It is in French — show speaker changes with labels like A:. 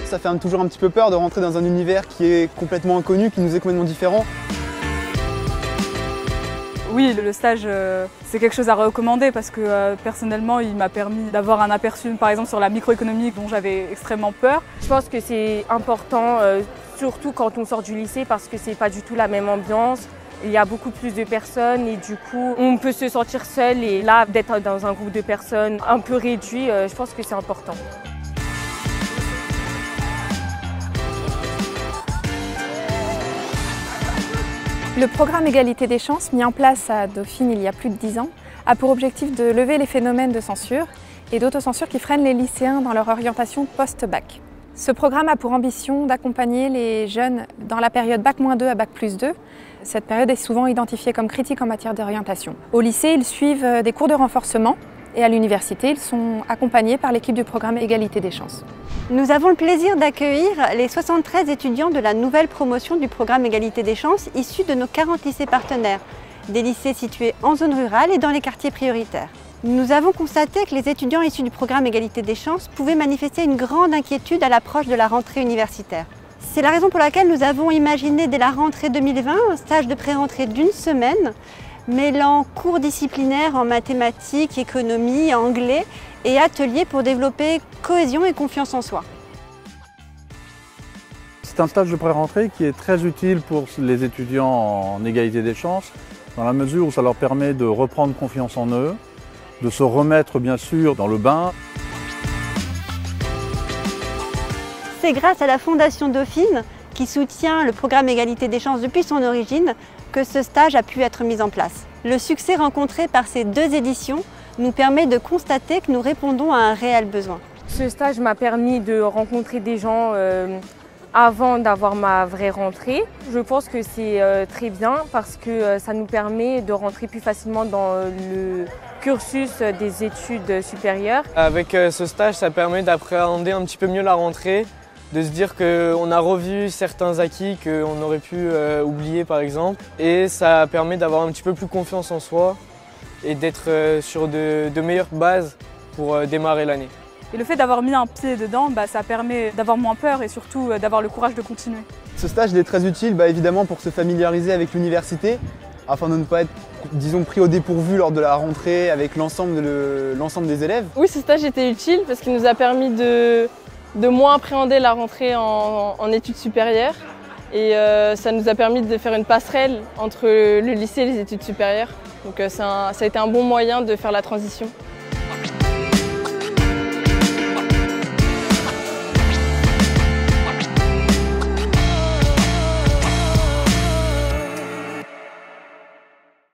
A: ça fait toujours un petit peu peur de rentrer dans un univers qui est complètement inconnu, qui nous est complètement différent.
B: Oui, le stage, c'est quelque chose à recommander parce que personnellement, il m'a permis d'avoir un aperçu, par exemple, sur la microéconomie dont j'avais extrêmement peur.
C: Je pense que c'est important, surtout quand on sort du lycée, parce que c'est pas du tout la même ambiance. Il y a beaucoup plus de personnes et du coup, on peut se sentir seul et là, d'être dans un groupe de personnes un peu réduit, je pense que c'est important.
D: Le programme Égalité des chances, mis en place à Dauphine il y a plus de 10 ans, a pour objectif de lever les phénomènes de censure et d'autocensure qui freinent les lycéens dans leur orientation post-bac. Ce programme a pour ambition d'accompagner les jeunes dans la période Bac-2 à Bac+2. Cette période est souvent identifiée comme critique en matière d'orientation. Au lycée, ils suivent des cours de renforcement et à l'université, ils sont accompagnés par l'équipe du programme Égalité des chances.
E: Nous avons le plaisir d'accueillir les 73 étudiants de la nouvelle promotion du programme Égalité des chances issus de nos 40 lycées partenaires, des lycées situés en zone rurale et dans les quartiers prioritaires. Nous avons constaté que les étudiants issus du programme Égalité des chances pouvaient manifester une grande inquiétude à l'approche de la rentrée universitaire. C'est la raison pour laquelle nous avons imaginé dès la rentrée 2020 un stage de pré-rentrée d'1 semaine, mêlant cours disciplinaires en mathématiques, économie, anglais et ateliers pour développer cohésion et confiance en soi.
F: C'est un stage de pré-rentrée qui est très utile pour les étudiants en égalité des chances, dans la mesure où ça leur permet de reprendre confiance en eux, de se remettre bien sûr dans le bain.
E: C'est grâce à la Fondation Dauphine, qui soutient le programme Égalité des chances depuis son origine, que ce stage a pu être mis en place. Le succès rencontré par ces 2 éditions nous permet de constater que nous répondons à un réel besoin.
C: Ce stage m'a permis de rencontrer des gens avant d'avoir ma vraie rentrée. Je pense que c'est très bien parce que ça nous permet de rentrer plus facilement dans le cursus des études supérieures.
G: Avec ce stage, ça permet d'appréhender un petit peu mieux la rentrée, de se dire qu'on a revu certains acquis qu'on aurait pu oublier par exemple. Et ça permet d'avoir un petit peu plus confiance en soi et d'être sur de meilleures bases pour démarrer l'année.
B: Et le fait d'avoir mis un pied dedans, ça permet d'avoir moins peur et surtout d'avoir le courage de continuer.
A: Ce stage est très utile évidemment pour se familiariser avec l'université, afin de ne pas être, disons, pris au dépourvu lors de la rentrée avec l'ensemble des élèves.
H: Oui, ce stage était utile parce qu'il nous a permis de moins appréhender la rentrée en études supérieures et ça nous a permis de faire une passerelle entre le lycée et les études supérieures. Donc ça a été un bon moyen de faire la transition.